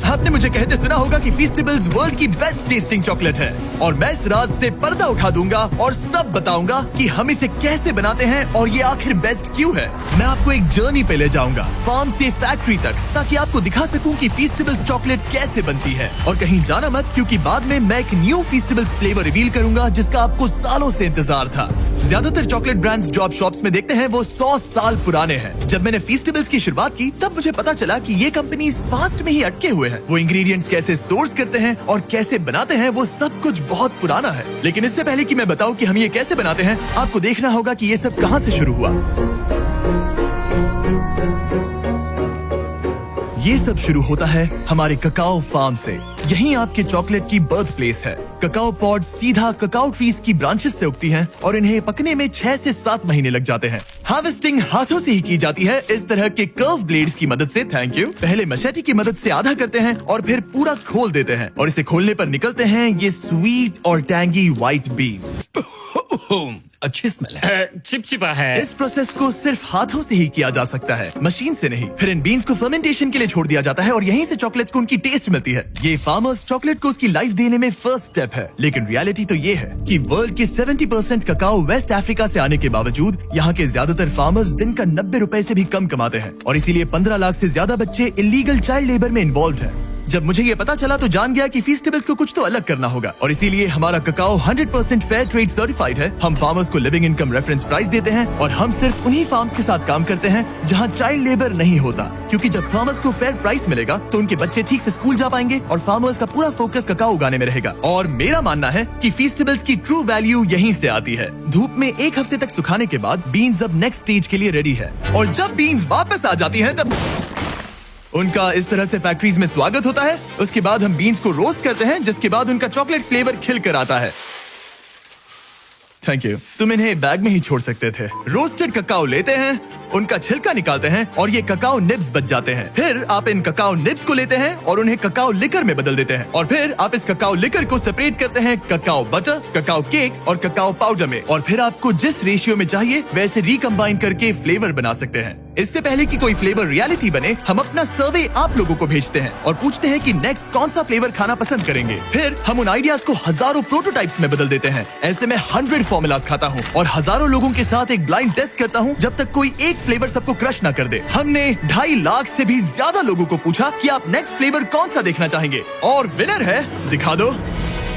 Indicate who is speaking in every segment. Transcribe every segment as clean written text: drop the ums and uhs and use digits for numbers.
Speaker 1: आपने मुझे कहते सुना होगा कि फीस्टेबल्स वर्ल्ड की बेस्ट टेस्टिंग चॉकलेट है और मैं इस राज से पर्दा उठा दूंगा और सब बताऊंगा कि हम इसे कैसे बनाते हैं और ये आखिर बेस्ट क्यों है। मैं आपको एक जर्नी पे ले जाऊंगा, फार्म से फैक्ट्री तक, ताकि आपको दिखा सकूं कि फीस्टेबल्स चॉकलेट कैसे बनती है। और कहीं जाना मत, क्योंकि बाद में मैं एक न्यू फीस्टेबल्स फ्लेवर रिवील करूंगा जिसका आपको सालों से इंतजार था। ज्यादातर चॉकलेट ब्रांड्स जो आप शॉप्स में देखते हैं वो 100 साल पुराने हैं। जब मैंने फीस्टेबल्स की शुरुआत की तब मुझे पता चला कि ये कंपनीज पास्ट में ही अटके हुए हैं। वो इंग्रेडिएंट्स कैसे सोर्स करते हैं और कैसे बनाते हैं वो सब कुछ बहुत पुराना है। लेकिन इससे पहले कि मैं बताऊं कि हम ये कैसे बनाते हैं, आपको देखना होगा कि ये सब कहां से शुरू हुआ। ये सब शुरू होता है हमारे ककाओ फार्म से। यहीं आपके चॉकलेट की बर्थ प्लेस है। ककाओ पॉड सीधा ककाओ ट्रीज की ब्रांचेस से उगती हैं और इन्हें पकने में 6 से 7 महीने लग जाते हैं। हार्वेस्टिंग हाथों से ही की जाती है, इस तरह के कर्व ब्लेड्स की मदद से। Thank you. पहले मशेटी की मदद से आधा करते हैं और फिर पूरा खोल देते हैं और इसे खोलने पर निकलते हैं ये स्वीट और टैंगी व्हाइट बीन्स।
Speaker 2: अच्छी स्मेल है।
Speaker 3: चिपचिपा है।
Speaker 1: इस प्रोसेस को सिर्फ हाथों से ही किया जा सकता है, मशीन से नहीं। फिर इन बीन्स को फर्मेंटेशन के लिए छोड़ दिया जाता है और यहीं से चॉकलेट्स को उनकी टेस्ट मिलती है। ये फार्मर्स चॉकलेट को उसकी लाइफ देने में फर्स्ट स्टेप है। लेकिन रियलिटी तो ये है कि वर्ल्ड के 70% ककाओ वेस्ट अफ्रीका से आने के बावजूद यहाँ के ज्यादातर फार्मर्स दिन का 90 रुपए से भी कम कमाते हैं और इसीलिए 15 लाख से ज्यादा बच्चे इलीगल चाइल्ड लेबर में इन्वॉल्व हैं। जब मुझे ये पता चला तो जान गया कि फीस्टेबल्स को कुछ तो अलग करना होगा और इसीलिए हमारा ककाओ 100% फेयर ट्रेड सर्टिफाइड है। हम फार्मर्स को लिविंग इनकम रेफरेंस प्राइस देते हैं और हम सिर्फ उन्हीं फार्म्स के साथ काम करते हैं जहां चाइल्ड लेबर नहीं होता, क्योंकि जब फार्मर्स को फेयर प्राइस मिलेगा तो उनके बच्चे ठीक से स्कूल जा पाएंगे और फार्मर्स का पूरा फोकस ककाओ उगाने में रहेगा। और मेरा मानना है कि फीस्टेबल्स की ट्रू वैल्यू यहीं से आती है। धूप में 1 हफ्ते तक सुखाने के बाद बीन्स अब नेक्स्ट स्टेज के लिए रेडी है और जब बीन्स वापस आ जाती है तब उनका इस तरह से फैक्ट्रीज में स्वागत होता है। उसके बाद हम बीन्स को रोस्ट करते हैं, जिसके बाद उनका चॉकलेट फ्लेवर खिल कर आता है। Thank you. तुम इन्हें बैग में ही छोड़ सकते थे। रोस्टेड ककाओ लेते हैं, उनका छिलका निकालते हैं और ये ककाओ निब्स बच जाते हैं। फिर आप इन ककाओ निब्स को लेते हैं और उन्हें ककाओ लिकर में बदल देते हैं और फिर आप इस ककाओ लिकर को सेपरेट करते हैं ककाओ बटर, ककाओ केक और ककाओ पाउडर में। और फिर आपको जिस रेशियो में चाहिए वैसे रिकम्बाइन करके फ्लेवर बना सकते हैं। इससे पहले कि कोई फ्लेवर रियलिटी बने, हम अपना सर्वे आप लोगों को भेजते हैं और पूछते हैं कि नेक्स्ट कौन सा फ्लेवर खाना पसंद करेंगे। फिर हम उन आइडियाज को हजारों प्रोटोटाइप्स में बदल देते हैं। ऐसे में 100 फॉर्मूलाज खाता हूँ और हजारों लोगों के साथ एक ब्लाइंड टेस्ट करता हूँ जब तक कोई एक फ्लेवर सबको क्रश ना कर दे। हमने 2.5 लाख से भी ज्यादा लोगों को पूछा कि आप नेक्स्ट फ्लेवर कौन सा देखना चाहेंगे और विनर है, दिखा दो,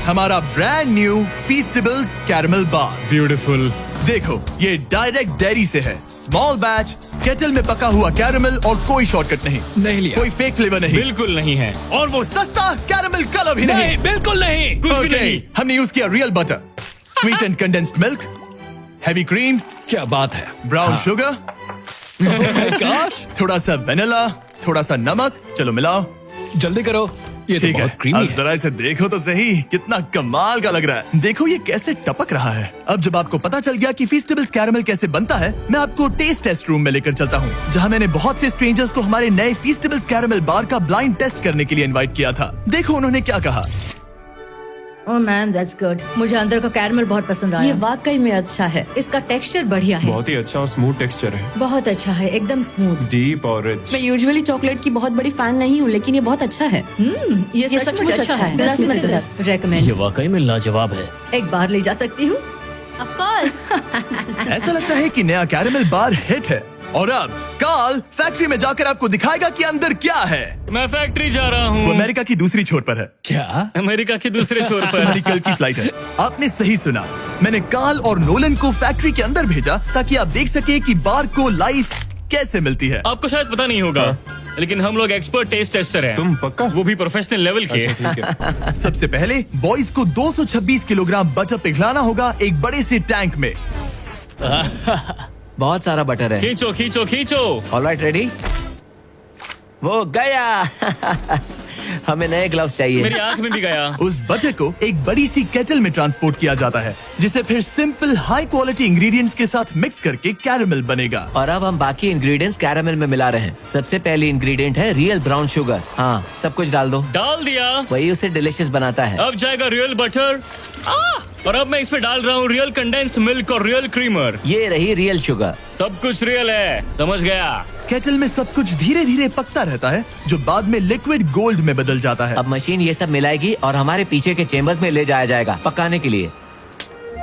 Speaker 1: हमारा ब्रांड न्यू फीस्टेबल्स कैरमल बार।
Speaker 3: ब्यूटीफुल।
Speaker 1: देखो, ये डायरेक्ट डेयरी से है, स्मॉल बैच, केटल में पका हुआ कैरमल और कोई शॉर्टकट नहीं
Speaker 2: लिया।
Speaker 1: कोई फेक फ्लेवर नहीं,
Speaker 3: बिल्कुल नहीं है।
Speaker 1: और वो सस्ता कैरमल कलर भी नहीं,
Speaker 2: बिल्कुल नहीं।
Speaker 3: कुछ भी नहीं।
Speaker 1: हमने यूज किया real butter, sweet and condensed milk, heavy cream,
Speaker 2: क्या बात है।
Speaker 1: ब्राउन शुगर, थोड़ा सा वेनिला, थोड़ा सा नमक। चलो मिलाओ,
Speaker 2: जल्दी करो, ये तो
Speaker 1: ठीक है।
Speaker 2: बहुत क्रीमी
Speaker 1: अब
Speaker 2: है।
Speaker 1: जरा इसे देखो तो सही, कितना कमाल का लग रहा है। देखो ये कैसे टपक रहा है। अब जब आपको पता चल गया कि फीस्टेबल्स कैरमल कैसे बनता है, मैं आपको टेस्ट टेस्ट रूम में लेकर चलता हूँ, जहाँ मैंने बहुत से स्ट्रेंजर्स को हमारे नए फीस्टेबल्स कैरमल बार का ब्लाइंड टेस्ट करने के लिए इनवाइट किया था। देखो उन्होंने क्या कहा।
Speaker 4: ओह मैम, दैट्स गुड। मुझे अंदर का कैरमल बहुत पसंद आया। ये वाकई में अच्छा है। इसका टेक्सचर बढ़िया है।
Speaker 5: बहुत ही अच्छा और स्मूथ टेक्सचर है।
Speaker 4: बहुत अच्छा है, एकदम स्मूथ।
Speaker 5: डीप और रिच।
Speaker 6: मैं यूजुअली चॉकलेट की बहुत बड़ी फैन नहीं हूँ, लेकिन ये बहुत अच्छा है।
Speaker 4: ये सचमुच अच्छा है। 10 में से 10 रेकमेंड।
Speaker 3: ये वाकई में लाजवाब है।
Speaker 4: एक बार ले जा सकती हूँ।
Speaker 6: Of course.
Speaker 1: ऐसा लगता है कि नया कैरमल बार हिट है। और अब कार्ल फैक्ट्री में जाकर आपको दिखाएगा कि अंदर क्या है।
Speaker 3: मैं फैक्ट्री जा रहा हूँ।
Speaker 1: वो अमेरिका की दूसरी छोर पर है।
Speaker 2: क्या?
Speaker 3: अमेरिका के दूसरे छोर पर।
Speaker 1: तुम्हारी कल की फ्लाइट है। आपने सही सुना, मैंने कार्ल और नोलन को फैक्ट्री के अंदर भेजा ताकि आप देख सके कि बार को लाइफ कैसे मिलती है।
Speaker 3: आपको शायद पता नहीं होगा, लेकिन हम लोग एक्सपर्ट टेस्ट टेस्टर हैं।
Speaker 5: तुम पक्का?
Speaker 3: वो भी प्रोफेशनल लेवल के।
Speaker 5: अच्छा, ठीक है।
Speaker 1: सबसे पहले बॉयज को 226 किलोग्राम बटर पिघलाना होगा एक बड़े से टैंक में।
Speaker 7: बहुत सारा बटर है।
Speaker 3: खींचो खींचो खींचो।
Speaker 7: Alright, ready? वो गया। हमें नए ग्लव्स चाहिए।
Speaker 3: मेरी आंख में भी गया।
Speaker 1: उस बटर को एक बड़ी सी केटल में ट्रांसपोर्ट किया जाता है, जिसे फिर सिंपल हाई क्वालिटी इंग्रेडिएंट्स के साथ मिक्स करके कैरमल बनेगा।
Speaker 7: और अब हम बाकी इंग्रेडिएंट्स कैरमल में मिला रहे हैं। सबसे पहली इंग्रेडिएंट है रियल ब्राउन शुगर। हाँ, सब कुछ डाल दो।
Speaker 3: डाल दिया।
Speaker 7: वही उसे डिलीशियस बनाता है।
Speaker 3: अब जाएगा रियल बटर। और अब मैं इसमें डाल रहा हूँ रियल कंडेंस्ड मिल्क और रियल क्रीमर।
Speaker 7: ये रही रियल शुगर।
Speaker 3: सब कुछ रियल है, समझ गया।
Speaker 1: केटल में सब कुछ धीरे धीरे पकता रहता है जो बाद में लिक्विड गोल्ड में बदल जाता है।
Speaker 7: अब मशीन ये सब मिलाएगी और हमारे पीछे के चेम्बर्स में ले जाया जाएगा पकाने के लिए।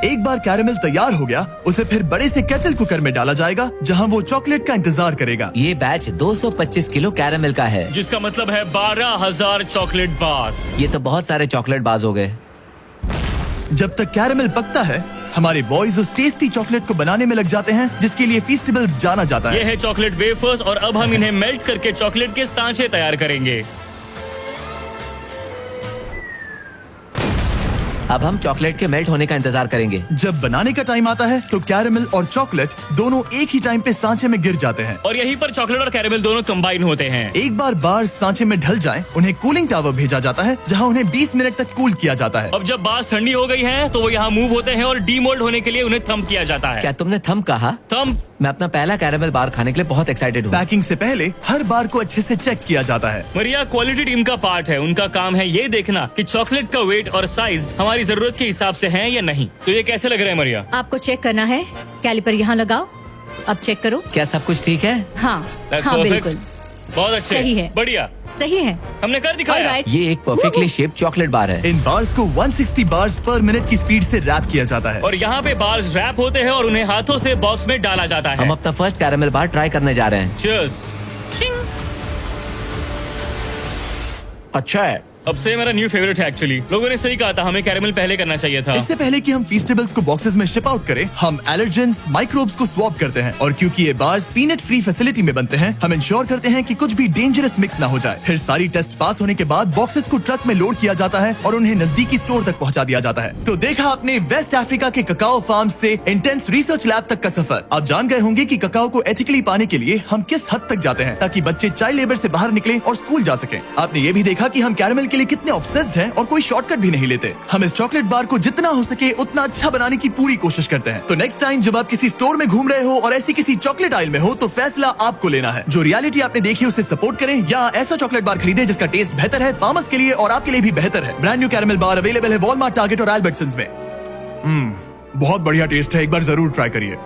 Speaker 1: एक बार कैरेमल तैयार हो गया, उसे फिर बड़े से केटल कुकर में डाला जाएगा जहां वो चॉकलेट का इंतजार करेगा।
Speaker 7: ये बैच 225 किलो कैरेमल का है,
Speaker 3: जिसका मतलब है 12,000 चॉकलेट बार्स।
Speaker 7: ये तो बहुत सारे चॉकलेट बाज हो गए।
Speaker 1: जब तक कैरेमल पकता है, हमारे बॉयज उस टेस्टी चॉकलेट को बनाने में लग जाते हैं जिसके लिए फीस्टेबल्स जाना जाता
Speaker 3: ये
Speaker 1: है।
Speaker 3: है चॉकलेट वेफर्स और अब हम इन्हें मेल्ट करके चॉकलेट के सांचे तैयार करेंगे।
Speaker 7: अब हम चॉकलेट के मेल्ट होने का इंतजार करेंगे।
Speaker 1: जब बनाने का टाइम आता है तो कैरेमल और चॉकलेट दोनों एक ही टाइम पे सांचे में गिर जाते हैं।
Speaker 3: और यहीं पर चॉकलेट और कैरेमल दोनों कंबाइन होते हैं।
Speaker 1: एक बार बार्स सांचे में ढल जाएं, उन्हें कूलिंग टावर भेजा जाता है जहां उन्हें 20 मिनट तक कूल किया जाता है।
Speaker 3: अब जब बार्स ठंडी हो गई हैं, तो वो यहाँ मूव होते हैं और डीमोल्ड होने के लिए उन्हें थंब किया जाता है।
Speaker 7: क्या तुमने थंब कहा?
Speaker 3: थंब।
Speaker 7: मैं अपना पहला कैरेमल बार खाने के लिए बहुत एक्साइटेड हूँ।
Speaker 1: पैकिंग से पहले हर बार को अच्छे से चेक किया जाता है।
Speaker 3: मरिया क्वालिटी टीम का पार्ट है। उनका काम है ये देखना कि चॉकलेट का वेट और साइज हमारी जरूरत के हिसाब से है या नहीं। तो ये कैसे लग रहा है मरिया?
Speaker 4: आपको चेक करना है, कैलिपर यहाँ लगाओ, अब चेक करो।
Speaker 7: क्या सब कुछ ठीक है?
Speaker 4: हाँ
Speaker 3: That's
Speaker 4: हाँ
Speaker 3: perfect.
Speaker 4: बिल्कुल
Speaker 3: बहुत अच्छे,
Speaker 4: सही है।
Speaker 3: बढ़िया,
Speaker 4: सही है।
Speaker 3: हमने कर दिखाया।
Speaker 4: Alright.
Speaker 7: ये एक परफेक्टली शेप्ड चॉकलेट बार है।
Speaker 1: इन बार्स को 160 बार्स पर मिनट की स्पीड से रैप किया जाता है।
Speaker 3: और यहाँ पे बार्स रैप होते हैं और उन्हें हाथों से बॉक्स में डाला जाता है।
Speaker 7: हम अपना फर्स्ट कैरेमल बार ट्राई करने जा रहे हैं।
Speaker 3: Cheers.
Speaker 7: अच्छा है।
Speaker 3: अब से मेरा न्यू फेवरेट है एक्चुअली। लोगों ने सही कहा था, हमें कैरेमल पहले करना चाहिए था।
Speaker 1: इससे पहले कि हम फीस्टेबल्स को बॉक्सेस में शिप आउट करें, हम एलर्जेंस माइक्रोब्स को स्वैप करते हैं। और क्योंकि ये बार्स पीनट फ्री फैसिलिटी में बनते हैं, हम इंश्योर करते हैं कि कुछ भी डेंजरस मिक्स ना हो जाए। फिर सारी टेस्ट पास होने के बाद बॉक्सेस को ट्रक में लोड किया जाता है और उन्हें नजदीकी स्टोर तक पहुंचा दिया जाता है। तो देखा आपने वेस्ट अफ्रीका के ककाओ फार्म से इंटेंस रिसर्च लैब तक का सफर। आप जान गए होंगे कि ककाओ को एथिकली पाने के लिए हम किस हद तक जाते हैं ताकि बच्चे चाइल्ड लेबर से बाहर निकले और स्कूल जा सके। आपने ये भी देखा कि हम कैरेमल के लिए कितने ऑब्सेस्ड हैं और कोई शॉर्टकट भी नहीं लेते। हम इस चॉकलेट बार को जितना हो सके उतना अच्छा बनाने की पूरी कोशिश करते हैं। तो नेक्स्ट टाइम जब आप किसी स्टोर में घूम रहे हो और ऐसी किसी चॉकलेट आइल में हो, तो फैसला आपको लेना है। जो रियलिटी आपने देखी उसे सपोर्ट करें या ऐसा चॉकलेट बार खरीदें जिसका टेस्ट बेहतर है, फार्मर्स के लिए और आपके लिए भी बेहतर है। ब्रांड न्यू कैरेमल बार अवेलेबल है वॉलमार्ट, टारगेट और एल्बर्ट्संस में। बहुत बढ़िया टेस्ट है, एक बार जरूर ट्राई करिए।